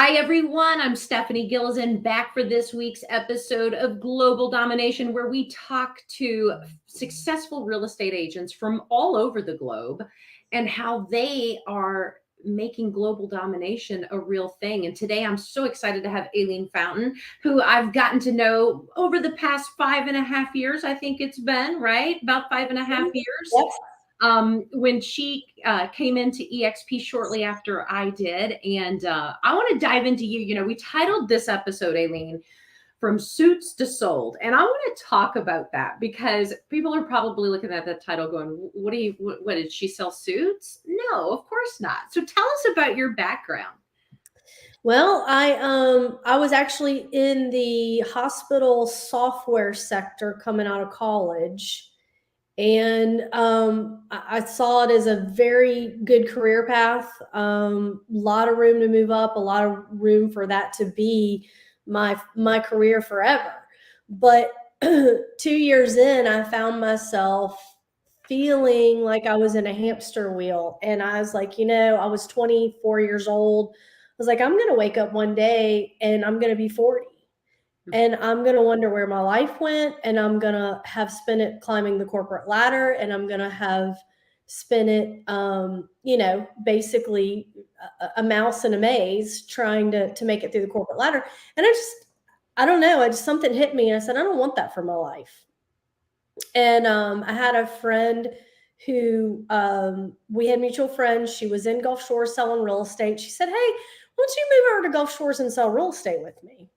Hi, everyone. I'm Stephanie Gillison, back for this week's episode of Global Domination, where we talk to successful real estate agents from all over the globe and how they are making global domination a real thing. And today I'm so excited to have Aileen Fountain, who I've gotten to know over the past 5.5 years. I think it's been, right? About 5.5 years. Yep. When she came into EXP shortly after I did. And I want to dive into you. You know, we titled this episode, Aileen, From Suits to Sold. And I want to talk about that because people are probably looking at that title going, what did she sell suits? No, of course not. So tell us about your background. Well, I was actually in the hospital software sector coming out of college. And I saw it as a very good career path. A lot of room to move up, a lot of room for that to be my career forever. But 2 years in, I found myself feeling like I was in a hamster wheel. And I was like, I was 24 years old. I was like, I'm going to wake up one day and I'm going to be 40. And I'm going to wonder where my life went, and I'm going to have spent it climbing the corporate ladder, and I'm going to have spent it, basically a mouse in a maze trying to make it through the corporate ladder. And I don't know, something hit me, and I said, I don't want that for my life. And I had a friend who we had mutual friends. She was in Gulf Shores selling real estate. She said, hey, why don't you move over to Gulf Shores and sell real estate with me?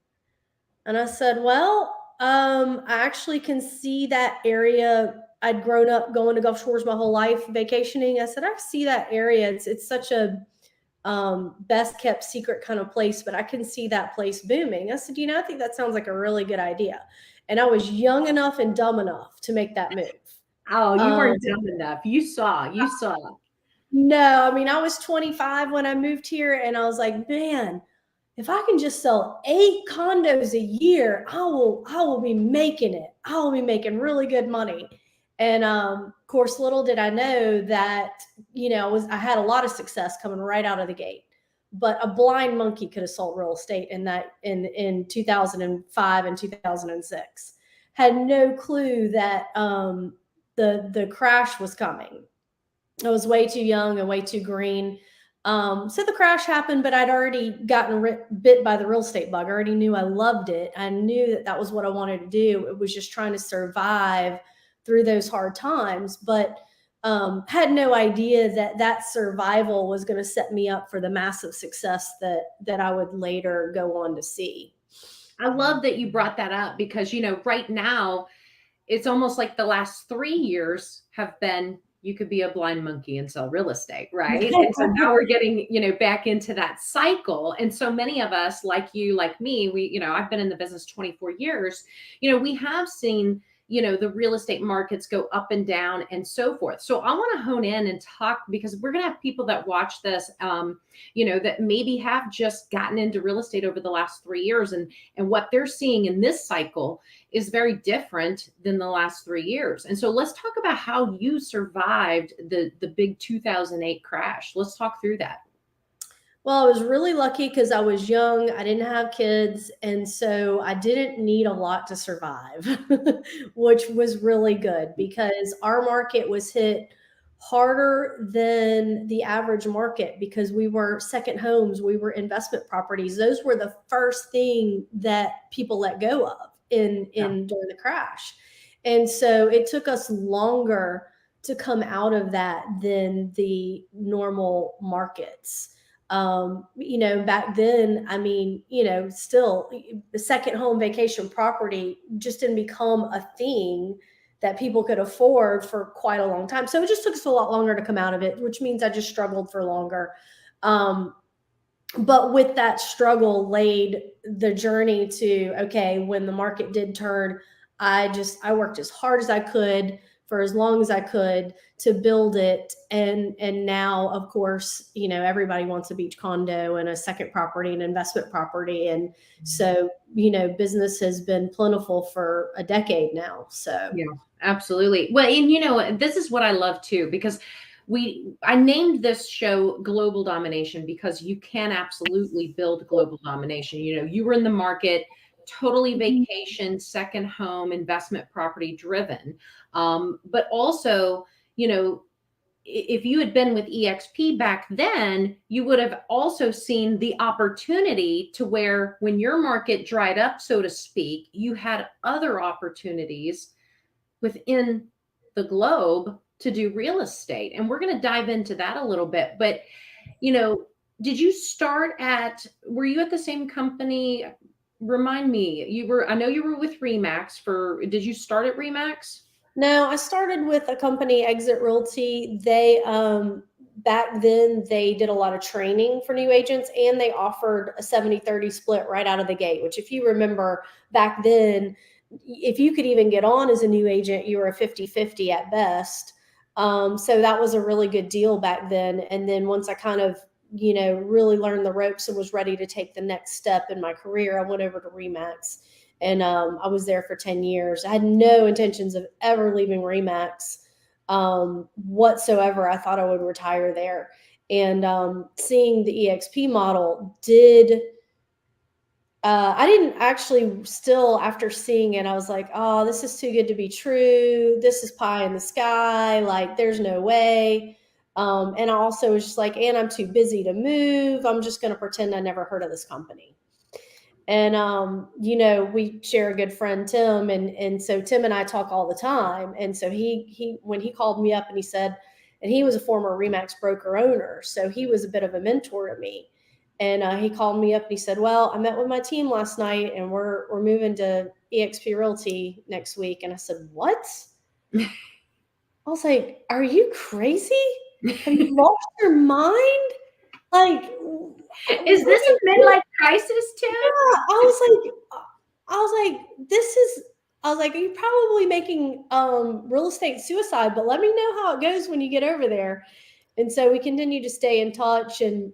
And I said, well, I actually can see that area. I'd grown up going to Gulf Shores my whole life, vacationing. I said, I see that area. It's such a best kept secret kind of place, but I can see that place booming. I said, I think that sounds like a really good idea. And I was young enough and dumb enough to make that move. Oh, you weren't dumb enough. You saw. No, I mean, I was 25 when I moved here, and I was like, man, if I can just sell 8 condos a year, I will be making it. I will be making really good money. And of course, little did I know that, I had a lot of success coming right out of the gate. But a blind monkey could have sold real estate in 2005 and 2006. Had no clue that the crash was coming. I was way too young and way too green. So the crash happened, but I'd already gotten bit by the real estate bug. I already knew I loved it. I knew that was what I wanted to do. It was just trying to survive through those hard times, but had no idea that survival was going to set me up for the massive success that I would later go on to see. I love that you brought that up because, right now it's almost like the last 3 years have been, you could be a blind monkey and sell real estate, right? And so now we're getting, back into that cycle. And so many of us, like you, like me, I've been in the business 24 years, we have seen, the real estate markets go up and down and so forth. So I want to hone in and talk because we're going to have people that watch this, that maybe have just gotten into real estate over the last 3 years and what they're seeing in this cycle is very different than the last 3 years. And so let's talk about how you survived the big 2008 crash. Let's talk through that. Well, I was really lucky because I was young. I didn't have kids. And so I didn't need a lot to survive, which was really good because our market was hit harder than the average market because we were second homes, we were investment properties. Those were the first thing that people let go of in during the crash. And so it took us longer to come out of that than the normal markets. Back then, I mean, still the second home vacation property just didn't become a thing that people could afford for quite a long time. So it just took us a lot longer to come out of it, which means I just struggled for longer. But with that struggle laid the journey to, okay, when the market did turn, I worked as hard as I could for as long as I could to build it. And now, of course, everybody wants a beach condo and a second property, an investment property. And so, business has been plentiful for a decade now. So yeah, absolutely. Well, and this is what I love too, because I named this show Global Domination because you can absolutely build global domination. You know, you were in the market, totally vacation, second home, investment property driven. But also, you know, if you had been with EXP back then, you would have also seen the opportunity to where when your market dried up, so to speak, you had other opportunities within the globe to do real estate. And we're going to dive into that a little bit. But, you know, were you at the same company? Remind me, I know you were with Remax did you start at Remax? No, I started with a company, Exit Realty. They back then they did a lot of training for new agents, and they offered a 70-30 split right out of the gate, which if you remember back then, if you could even get on as a new agent, you were a 50-50 at best. So that was a really good deal back then. And then once I kind of, you know, really learned the ropes and was ready to take the next step in my career, I went over to Remax. And I was there for 10 years. I had no intentions of ever leaving Remax whatsoever. I thought I would retire there. And seeing the EXP model I didn't actually still, after seeing it, I was like, oh, this is too good to be true. This is pie in the sky. Like, there's no way. And I also was just like, and I'm too busy to move. I'm just going to pretend I never heard of this company. And, you know, we share a good friend, Tim. And so Tim and I talk all the time. And so when he called me up and he said, and he was a former Remax broker owner, so he was a bit of a mentor to me. And he called me up and he said, well, I met with my team last night and we're moving to EXP Realty next week. And I said, what? I was like, are you crazy? Have you lost your mind? Like, is this a midlife crisis, Tim? Yeah, I was like, you're probably making real estate suicide, but let me know how it goes when you get over there. And so we continue to stay in touch. And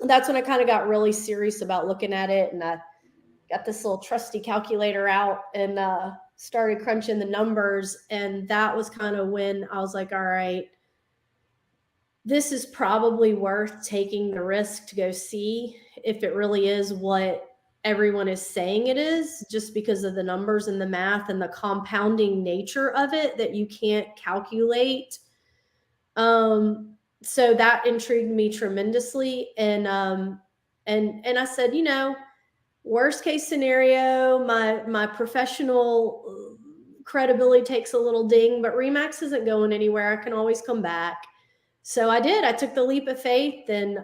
that's when I kind of got really serious about looking at it. And I got this little trusty calculator out and started crunching the numbers. And that was kind of when I was like, all right, this is probably worth taking the risk to go see if it really is what everyone is saying it is, just because of the numbers and the math and the compounding nature of it that you can't calculate. So that intrigued me tremendously. And I said, you know, worst case scenario, my professional credibility takes a little ding, but Remax isn't going anywhere. I can always come back. So I did. I took the leap of faith, and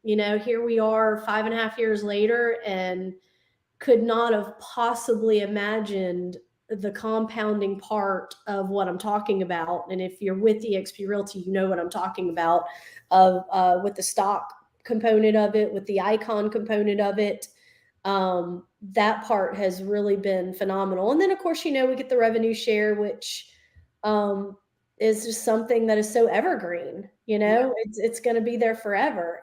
you know, here we are 5.5 years later, and could not have possibly imagined the compounding part of what I'm talking about. And if you're with EXP Realty, you know what I'm talking about, with the stock component of it, with the icon component of it. That part has really been phenomenal. And then, of course, you know, we get the revenue share, which is just something that is so evergreen. You know, it's going to be there forever.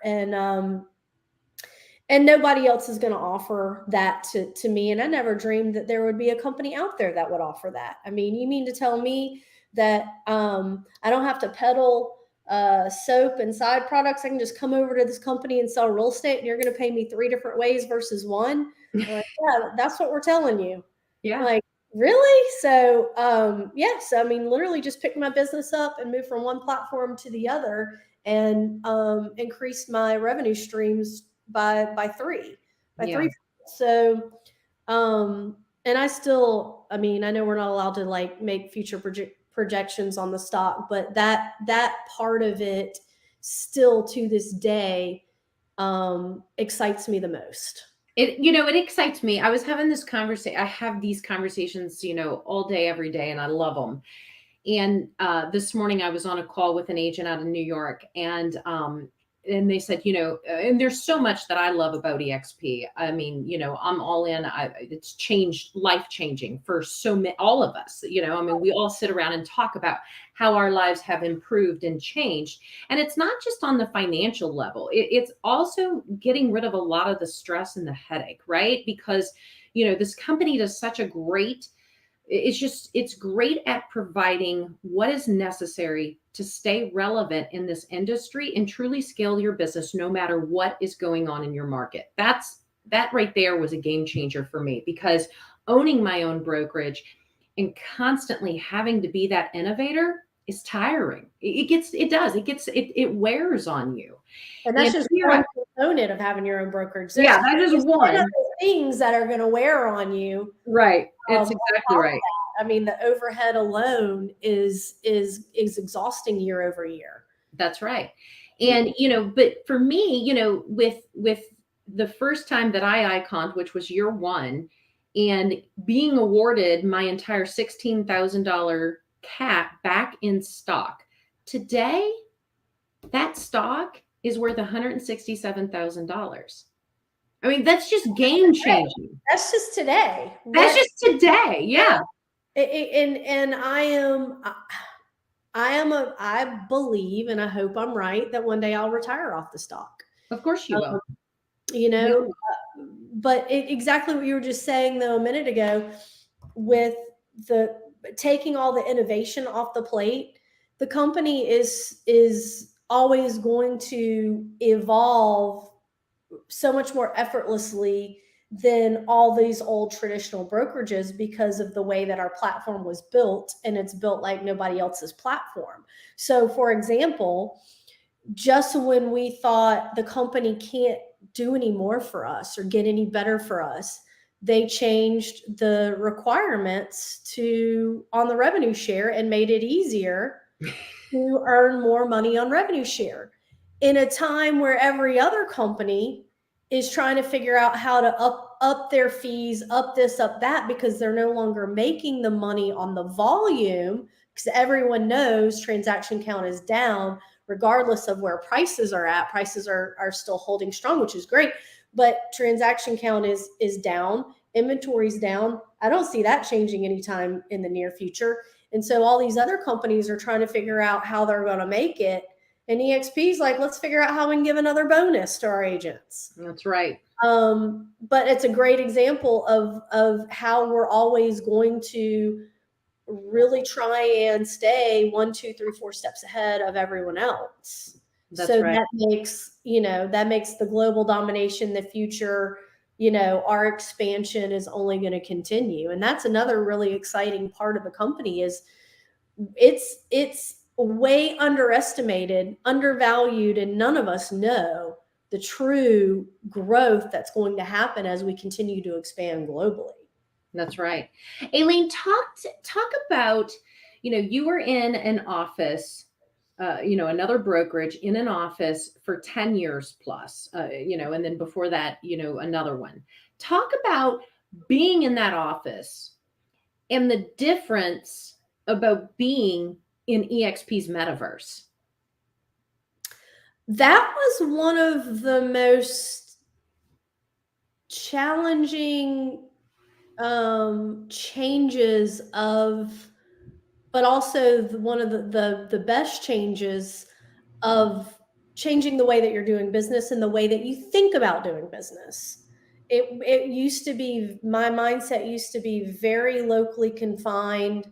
And nobody else is going to offer that to me. And I never dreamed that there would be a company out there that would offer that. I mean, you mean to tell me that I don't have to peddle soap and side products? I can just come over to this company and sell real estate, and you're going to pay me 3 different ways versus one? Like, yeah, that's what we're telling you. Yeah. Like, really? So, yes, I mean, literally just picked my business up and moved from one platform to the other, and increased my revenue streams by 3. So, and I mean, I know we're not allowed to like make future projections on the stock, but that part of it still to this day excites me the most. It excites me. I was having this conversation. I have these conversations, you know, all day, every day, and I love them. And this morning I was on a call with an agent out of New York, and they said, you know, and there's so much that I love about EXP. I mean, you know, I'm all in. It's changed, life changing for all of us. You know, I mean, we all sit around and talk about how our lives have improved and changed. And it's not just on the financial level. It's also getting rid of a lot of the stress and the headache, right? Because, you know, this company does such a great it's great at providing what is necessary to stay relevant in this industry and truly scale your business no matter what is going on in your market. That right there was a game changer for me, because owning my own brokerage and constantly having to be that innovator is tiring. It wears on you. And that's And just here, one component of having your own brokerage. yeah, There's that is 10 one. other things that are going to wear on you. Right. It's On exactly top of right. that, I mean, the overhead alone is exhausting year over year. That's right. And but for me, with the first time that I iconed, which was year one, and being awarded my entire $16,000 cap back in stock, today that stock is worth $167,000. I mean, that's just game changing. That's just today. That's just today. Yeah. And I believe, and I hope I'm right, that one day I'll retire off the stock. Of course you will. You know, but exactly what you were just saying though a minute ago, with the taking all the innovation off the plate, the company is always going to evolve so much more effortlessly than all these old traditional brokerages, because of the way that our platform was built, and it's built like nobody else's platform. So for example, just when we thought the company can't do any more for us or get any better for us, they changed the requirements to on the revenue share and made it easier to earn more money on revenue share in a time where every other company is trying to figure out how to up their fees, up this, up that, because they're no longer making the money on the volume, because everyone knows transaction count is down regardless of where prices are at. Prices are still holding strong, which is great, but transaction count is down, inventory's down. I don't see that changing anytime in the near future. And so all these other companies are trying to figure out how they're going to make it. And EXP's like, let's figure out how we can give another bonus to our agents. That's right. But it's a great example of how we're always going to really try and stay 1, 2, 3, 4 steps ahead of everyone else. That's so right. that makes the global domination the future. Our expansion is only going to continue. And that's another really exciting part of the company is it's way underestimated, undervalued, and none of us know the true growth that's going to happen as we continue to expand globally. That's right. Aileen, talk about, you were in an office, another brokerage in an office for 10 years plus, and then before that, another one. Talk about being in that office and the difference about being in EXP's metaverse. That was one of the most challenging changes but also one of the best changes of changing the way that you're doing business and the way that you think about doing business. It used to be, my mindset used to be very locally confined.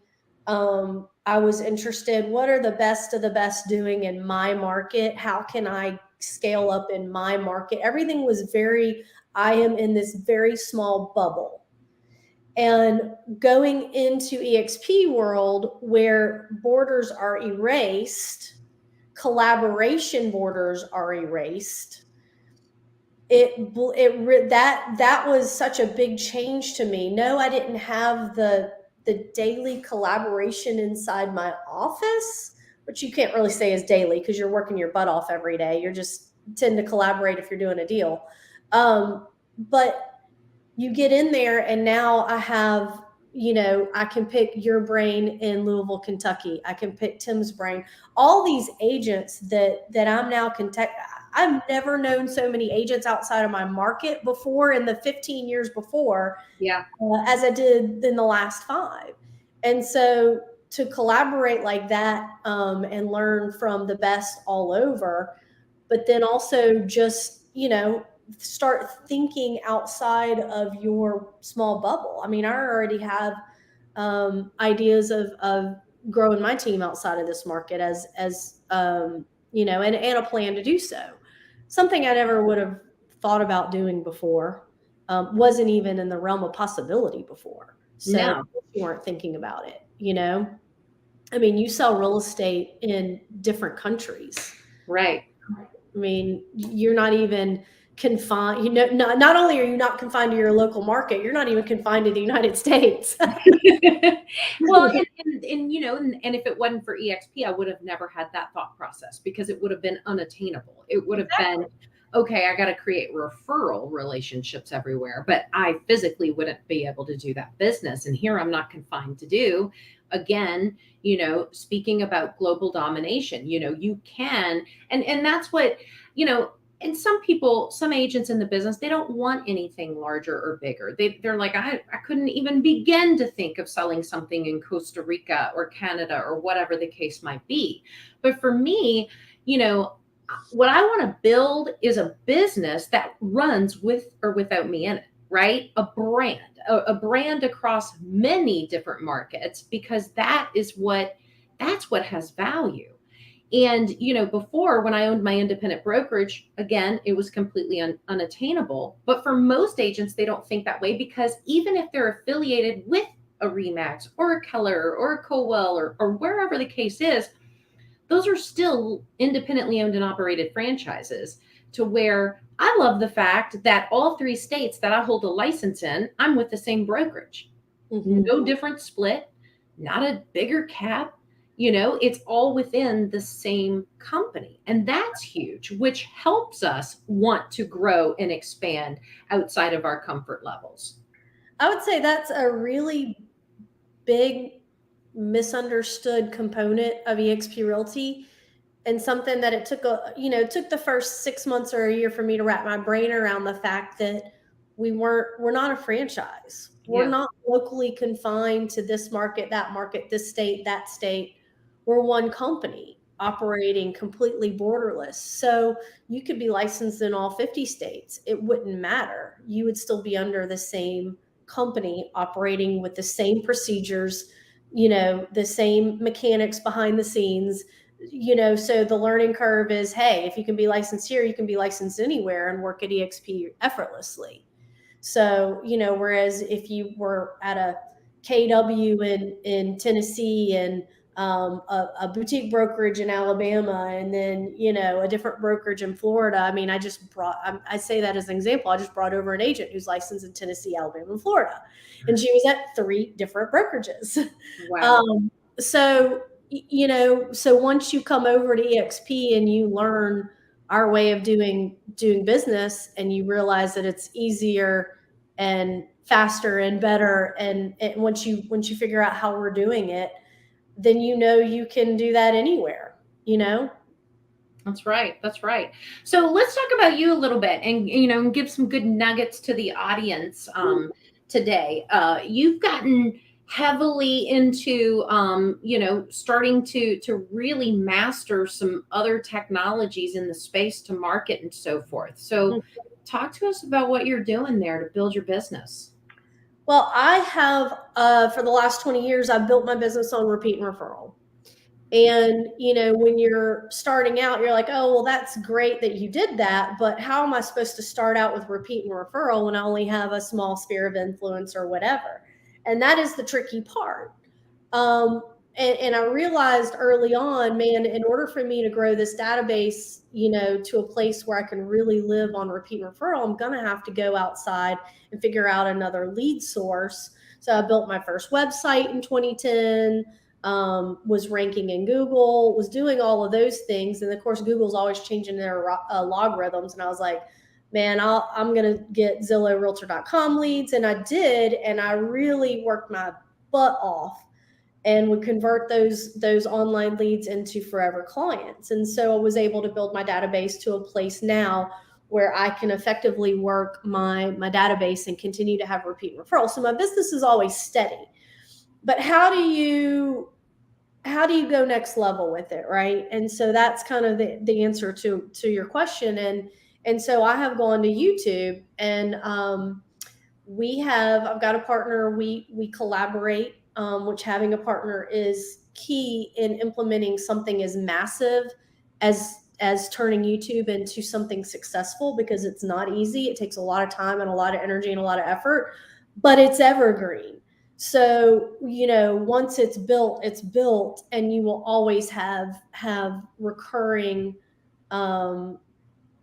I was interested, what are the best of the best doing in my market? How can I scale up in my market? Everything was I am in this very small bubble. And going into EXP world, where borders are erased, collaboration borders are erased, that was such a big change to me. No, I didn't have the daily collaboration inside my office, which you can't really say is daily because you're working your butt off every day. You're just tend to collaborate if you're doing a deal. But you get in there and now I have, I can pick your brain in Louisville, Kentucky. I can pick Tim's brain. All these agents that I'm now I've never known so many agents outside of my market before in the 15 years before, as I did in the last 5. And so to collaborate like that and learn from the best all over, but then also just, start thinking outside of your small bubble. I mean, I already have ideas of growing my team outside of this market as and a plan to do so. Something I never would have thought about doing before. Wasn't even in the realm of possibility before. So No, you weren't thinking about it. I mean, you sell real estate in different countries. right. I mean, you're not even confined. Not only are you not confined to your local market, you're not even confined to the United States. Well, and if it wasn't for EXP, I would have never had that thought process because it would have been unattainable. It would have been, okay, I got to create referral relationships everywhere, but I physically wouldn't be able to do that business. And here I'm not confined to do. Again, speaking about global domination, you can, and that's what, you know, and some agents in the business, they don't want anything larger or bigger. They're like, I couldn't even begin to think of selling something in Costa Rica or Canada or whatever the case might be. But for me, what I want to build is a business that runs with or without me in it, right? A brand across many different markets, because that's what has value. And, before, when I owned my independent brokerage, again, it was completely unattainable. But for most agents, they don't think that way, because even if they're affiliated with a Remax or a Keller or a Colwell or wherever the case is, those are still independently owned and operated franchises, to where I love the fact that all 3 states that I hold a license in, I'm with the same brokerage. Mhm. No different split, not a bigger cap. It's all within the same company. And that's huge, which helps us want to grow and expand outside of our comfort levels. I would say that's a really big misunderstood component of EXP Realty, and something that it took the first 6 months or a year for me to wrap my brain around the fact that we're not a franchise. We're Yeah, not locally confined to this market, this state, that state. We're one company operating completely borderless. So you could be licensed in all 50 states. It wouldn't matter. You would still be under the same company operating with the same procedures, the same mechanics behind the scenes. So the learning curve is, hey, if you can be licensed here, you can be licensed anywhere and work at EXP effortlessly. So, whereas if you were at a KW in Tennessee, and a boutique brokerage in Alabama, and then, a different brokerage in Florida. I mean, I say that as an example. I just brought over an agent who's licensed in Tennessee, Alabama, and Florida, and she was at 3 different brokerages. wow. Um, so once you come over to EXP and you learn our way of doing business, and you realize that it's easier and faster and better, and once you figure out how we're doing it, then you can do that anywhere. That's right. That's right. So let's talk about you a little bit, and give some good nuggets to the audience today. You've gotten heavily into starting to really master some other technologies in the space to market and so forth. So talk to us about what you're doing there to build your business. Well, I have, for the last 20 years, I've built my business on repeat and referral. And, when you're starting out, you're like, oh, well, that's great that you did that. But how am I supposed to start out with repeat and referral when I only have a small sphere of influence or whatever? And that is the tricky part. And I realized early on, man, in order for me to grow this database, to a place where I can really live on repeat and referral, I'm going to have to go outside and figure out another lead source. So I built my first website in 2010. Was ranking in Google, was doing all of those things. And of course, Google's always changing their logarithms. And I was like, man, I'm going to get Zillow Realtor.com leads. And I did. And I really worked my butt off and would convert those online leads into forever clients. And so I was able to build my database to a place now where I can effectively work my database and continue to have repeat referrals. So my business is always steady. But how do you go next level with it, right? And so that's kind of the answer to your question. And so I have gone to YouTube, and I've got a partner. We collaborate which having a partner is key in implementing something as massive as turning YouTube into something successful, because it's not easy. It takes a lot of time and a lot of energy and a lot of effort, but it's evergreen. So, once it's built, and you will always have recurring, um,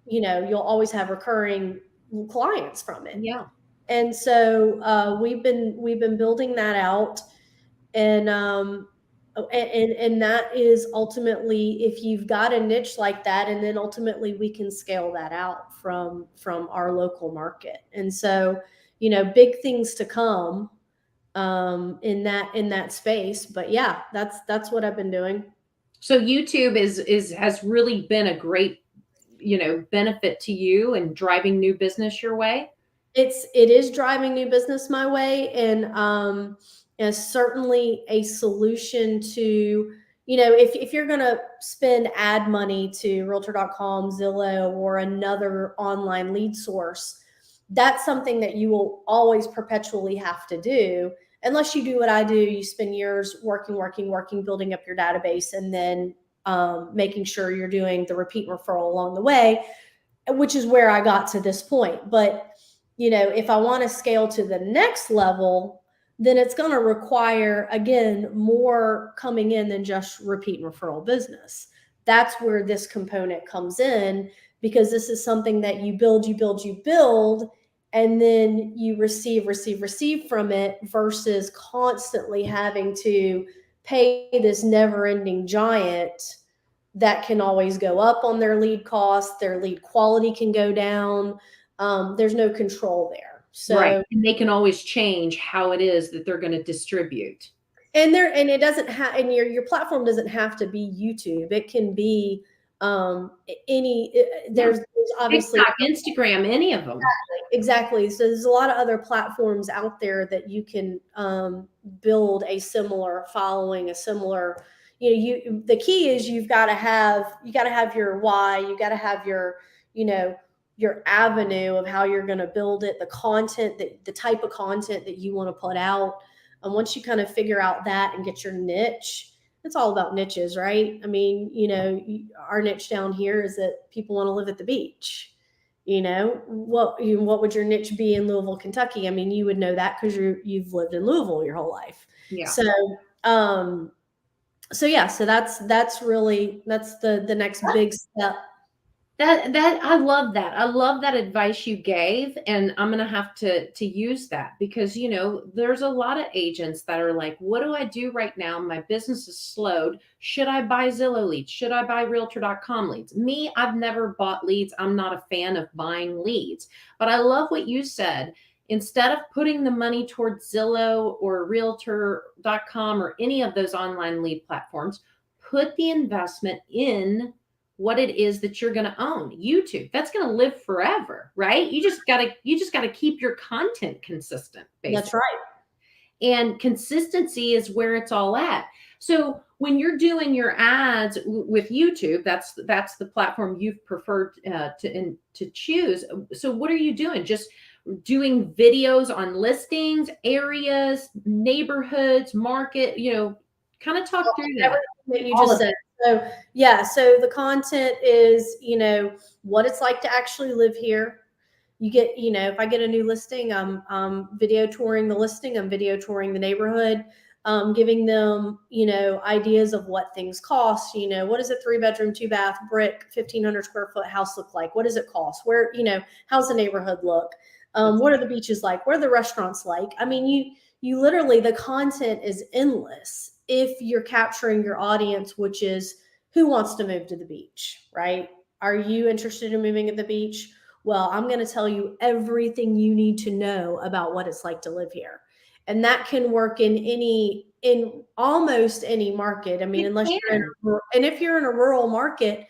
you'll always have recurring clients from it. Yeah. And so we've been building that out, and and that is ultimately, if you've got a niche like that, and then ultimately we can scale that out from our local market. And so, big things to come in that space. But yeah, that's what I've been doing. So YouTube is has really been a great, benefit to you and driving new business your way. It is driving new business my way, and certainly a solution to, if you're going to spend ad money to realtor.com, Zillow, or another online lead source, that's something that you will always perpetually have to do, unless you do what I do. You spend years working, building up your database, and then making sure you're doing the repeat referral along the way, which is where I got to this point. But if I want to scale to the next level, then it's going to require, again, more coming in than just repeat referral business. That's where this component comes in, because this is something that you build, and then you receive from it, versus constantly having to pay this never ending giant that can always go up on their lead costs. Their lead quality can go down. There's no control there. Right. So, And they can always change how it is that they're going to distribute. and it doesn't have, and your platform doesn't have to be YouTube. It can be any. Yeah. There's obviously, TikTok, Instagram, any of them. exactly. So there's a lot of other platforms out there that you can build a similar following, a similar. The key is you've got to have your why. You got to have you know your avenue of how you're going to build it, the content, the type of content that you want to put out. And once you kind of figure out that and get your niche, it's all about niches, right? I mean, our niche down here is that people want to live at the beach. What would your niche be in Louisville, Kentucky? I mean, you would know that because you've lived in Louisville your whole life. Yeah. So, yeah, so that's the next big step. That I love that. I love that advice you gave, and I'm gonna have to use that, because there's a lot of agents that are like, what do I do right now? My business is slowed. Should I buy Zillow leads? Should I buy realtor.com leads? Me, I've never bought leads. I'm not a fan of buying leads. But I love what you said. Instead of putting the money towards Zillow or realtor.com or any of those online lead platforms, put the investment in what it is that you're going to own. YouTube, that's going to live forever, right? You just got to keep your content consistent, basically. That's right. And consistency is where it's all at. So when you're doing your ads with YouTube, that's the platform you've preferred to choose. So what are you doing? Just doing videos on listings, areas, neighborhoods, market, kind of talk through that. That you just said. So yeah, so the content is, what it's like to actually live here. You get, if I get a new listing, I'm video touring the listing, I'm video touring the neighborhood, giving them, ideas of what things cost. What does a 3-bedroom, 2-bath, brick, 1,500 square foot house look like? What does it cost? Where, how's the neighborhood look? What are the beaches like? What are the restaurants like? I mean, you literally, the content is endless if you're capturing your audience, which is who wants to move to the beach, right? Are you interested in moving at the beach? Well, I'm going to tell you everything you need to know about what it's like to live here. And that can work in almost any market. I mean, unless you're and if you're in a rural market,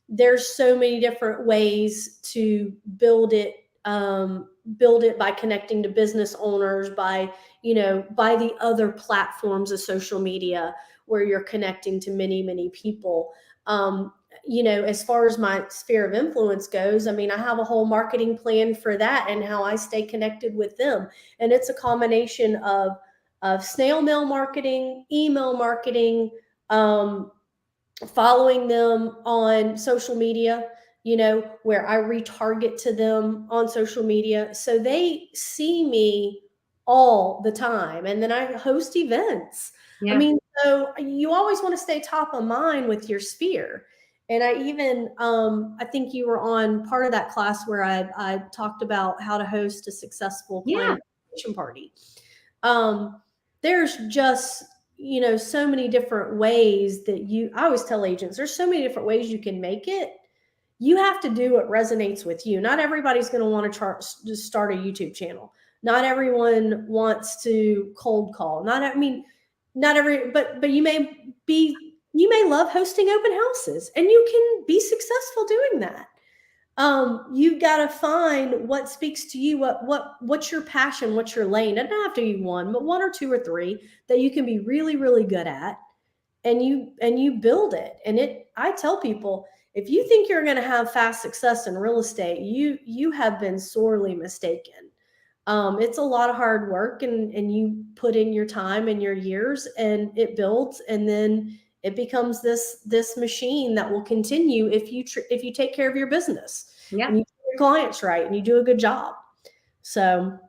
there's so many different ways to build it by connecting to business owners, by the other platforms of social media where you're connecting to many, many people. As far as my sphere of influence goes, I mean, I have a whole marketing plan for that and how I stay connected with them. And it's a combination of of snail mail marketing, email marketing, um, following them on social media, where I retarget to them on social media. So they see me all the time. And then I host events. I Yeah. mean, so you always want to stay top of mind with your sphere. And I even, I think you were on part of that class where I talked about how to host a successful Yeah. client acquisition party. There's just, so many different ways that I always tell agents, there's so many different ways you can make it. You have to do what resonates with you. Not everybody's going to want to start a YouTube channel. Not everyone wants to cold call. Not every, but you may love hosting open houses, and you can be successful doing that. You've got to find what speaks to you, what's your passion, what's your lane. It doesn't have to be one, but one or two or three that you can be really, really good at, and you build it. And I tell people, if you think you're going to have fast success in real estate, you have been sorely mistaken. It's a lot of hard work, and you put in your time and your years, and it builds, and then it becomes this machine that will continue if you take care of your business Yeah. and you treat your clients right and you do a good job. So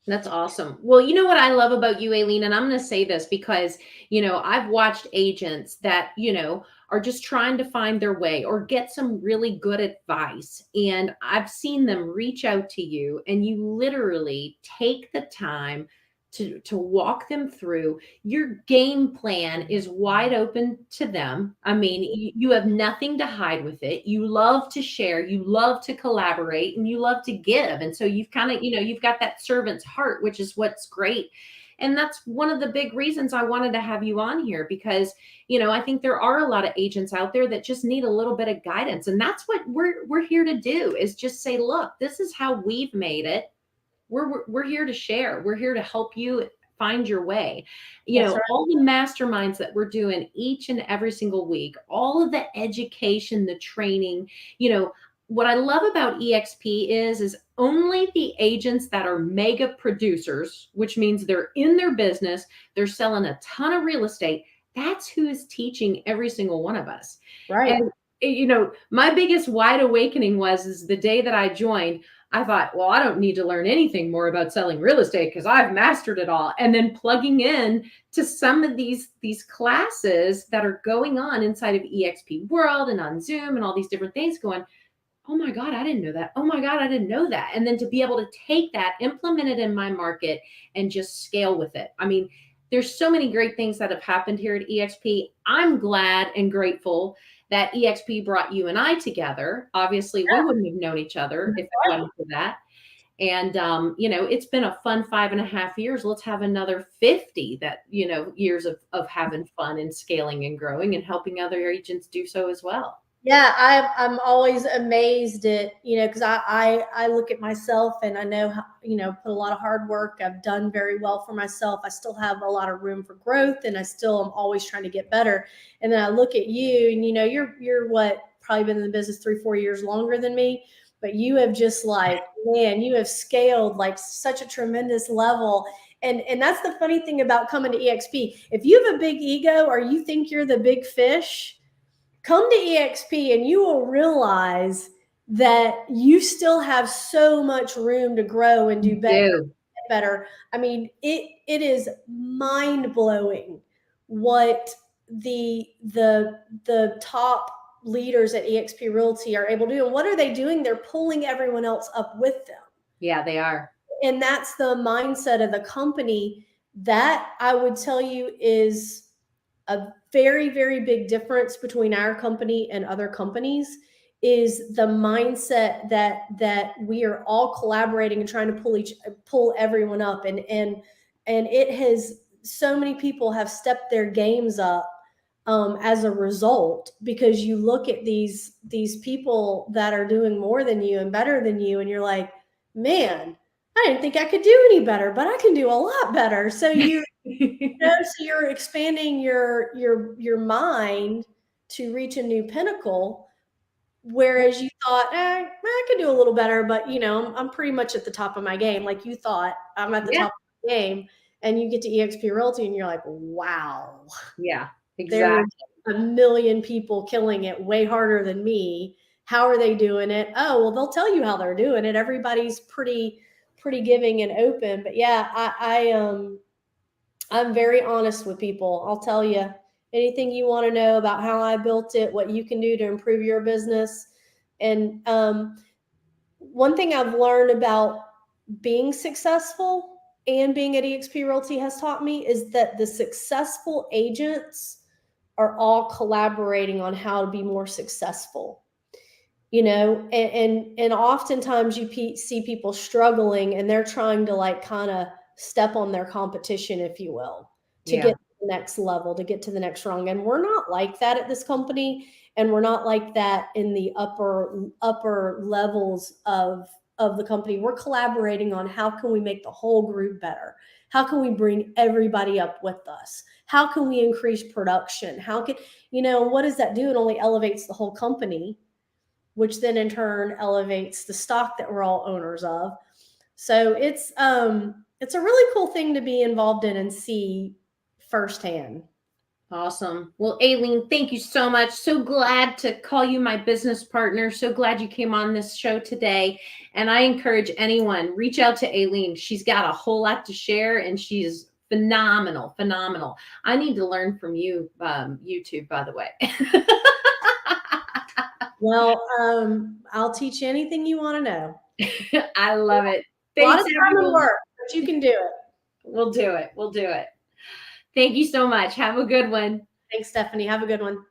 That's awesome. Well, you know what I love about you, Aileen, and I'm going to say this because, I've watched agents that, are just trying to find their way or get some really good advice. And I've seen them reach out to you, and you literally take the time to walk them through. Your game plan is wide open to them. I mean, you have nothing to hide with it. You love to share, you love to collaborate, and you love to give. And so you've kind of, you've got that servant's heart, which is what's great. And that's one of the big reasons I wanted to have you on here, because, I think there are a lot of agents out there that just need a little bit of guidance. And that's what we're here to do, is just say, look, this is how we've made it. We're here to share. We're here to help you find your way. that's right. All the masterminds that we're doing each and every single week, all of the education, the training, what I love about EXP is only the agents that are mega producers, which means they're in their business, they're selling a ton of real estate. That's who is teaching every single one of us. Right. And my biggest wide awakening is the day that I joined. I thought, well, I don't need to learn anything more about selling real estate because I've mastered it all. And then plugging in to some of these classes that are going on inside of EXP World and on Zoom and all these different things, going, oh my God, I didn't know that. Oh my God, I didn't know that. And then to be able to take that, implement it in my market, and just scale with it. I mean, there's so many great things that have happened here at EXP. I'm glad and grateful that EXP brought you and I together. Obviously, we wouldn't have known each other if it wasn't for that. And, it's been a fun 5.5 years. Let's have another 50 years of having fun and scaling and growing and helping other agents do so as well. Yeah, I'm always amazed at, because I look at myself, and I know how, put a lot of hard work. I've done very well for myself. I still have a lot of room for growth, and I still am always trying to get better. And then I look at you, and you're what, probably been in the business 3-4 years longer than me, but you have just man, you have scaled like such a tremendous level. And that's the funny thing about coming to EXP. If you have a big ego or you think you're the big fish, come to EXP and you will realize that you still have so much room to grow and do better. I mean, it is mind blowing what the top leaders at EXP Realty are able to do. And what are they doing? They're pulling everyone else up with them. Yeah, they are. And that's the mindset of the company. That, I would tell you, is a very, very big difference between our company and other companies, is the mindset that we are all collaborating and trying to pull everyone up. And it has, so many people have stepped their games up as a result, because you look at these people that are doing more than you and better than you, and you're like, man, I didn't think I could do any better, but I can do a lot better. So so you're expanding your mind to reach a new pinnacle, whereas you thought, I could do a little better, but I'm pretty much at the top of my game. Like you thought, I'm at the top of my game, and you get to eXp Realty and you're like, wow, Yeah, there's exactly. a million people killing it way harder than me. How are they doing it? Oh, well, they'll tell you how they're doing it. Everybody's pretty giving and open. But yeah, I'm very honest with people. I'll tell you anything you want to know about how I built it, what you can do to improve your business. And one thing I've learned about being successful and being at eXp Realty has taught me is that the successful agents are all collaborating on how to be more successful. And oftentimes you see people struggling and they're trying to like kind of step on their competition, if you will, to get to the next level, to get to the next rung. And we're not like that at this company, and we're not like that in the upper levels of the company. We're collaborating on how can we make the whole group better? How can we bring everybody up with us? How can we increase production? How can, what does that do? It only elevates the whole company, which then in turn elevates the stock that we're all owners of. So it's a really cool thing to be involved in and see firsthand. Awesome. Well, Aileen, thank you so much. So glad to call you my business partner. So glad you came on this show today. And I encourage anyone, reach out to Aileen. She's got a whole lot to share, and she's phenomenal, phenomenal. I need to learn from you, YouTube, by the way. Well, I'll teach you anything you want to know. I love it. A lot of time and work, but you can do it. We'll do it. We'll do it. Thank you so much. Have a good one. Thanks, Stephanie. Have a good one.